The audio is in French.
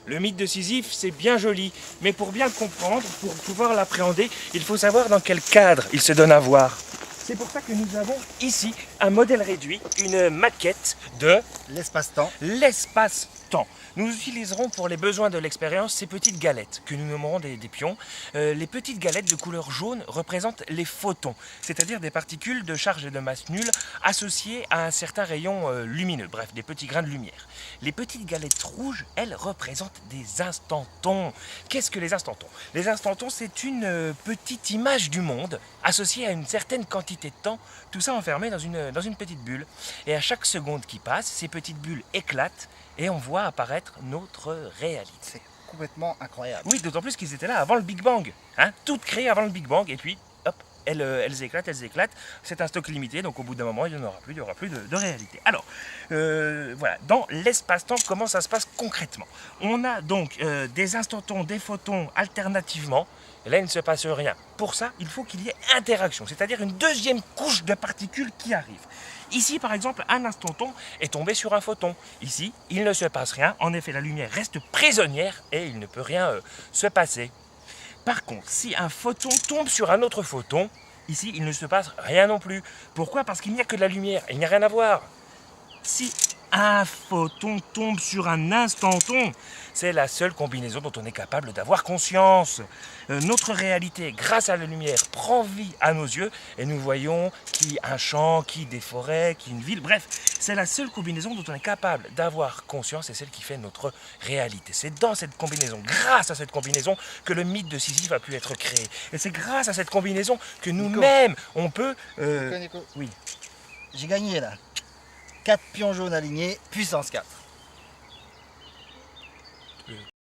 Le mythe de Sisyphe, c'est bien joli, mais pour bien le comprendre, pour pouvoir l'appréhender, il faut savoir dans quel cadre il se donne à voir. C'est pour ça que nous avons ici un modèle réduit, une maquette de L'espace-temps. l'espace-temps. Nous utiliserons pour les besoins de l'expérience ces petites galettes que nous nommerons des pions. Les petites galettes de couleur jaune représentent les photons, c'est-à-dire des particules de charge et de masse nulle associées à un certain rayon lumineux, bref, des petits grains de lumière. Les petites galettes rouges, elles, représentent des instantons. Qu'est-ce que les instantons? Les instantons, c'est une petite image du monde associée à une certaine quantité de temps, tout ça enfermé dans une petite bulle. Et à chaque seconde qui passe, ces petites bulles éclatent et on voit apparaître notre réalité. C'est complètement incroyable. Oui, d'autant plus qu'ils étaient là avant le Big Bang, hein, toutes créées avant le Big Bang, et puis hop, elles éclatent. C'est un stock limité, donc au bout d'un moment, il n'y aura plus de réalité. Alors, voilà, dans l'espace-temps, comment ça se passe concrètement? On a donc des instantons, des photons alternativement. Et là, il ne se passe rien. Pour ça, il faut qu'il y ait interaction, c'est-à-dire une deuxième couche de particules qui arrive. Ici, par exemple, un instanton est tombé sur un photon. Ici, il ne se passe rien. En effet, la lumière reste prisonnière et il ne peut rien se passer. Par contre, si un photon tombe sur un autre photon, ici, il ne se passe rien non plus. Pourquoi? Parce qu'il n'y a que de la lumière. Il n'y a rien à voir. Si un photon tombe sur un instanton, c'est la seule combinaison dont on est capable d'avoir conscience. Notre réalité, grâce à la lumière, prend vie à nos yeux et nous voyons qui un champ, qui des forêts, qui une ville. Bref, c'est la seule combinaison dont on est capable d'avoir conscience et celle qui fait notre réalité. C'est dans cette combinaison, grâce à cette combinaison, que le mythe de Sisyphe a pu être créé. Et c'est grâce à cette combinaison que nous-mêmes, on peut... Nico, Oui. j'ai gagné là. 4 pions jaunes alignés, puissance 4.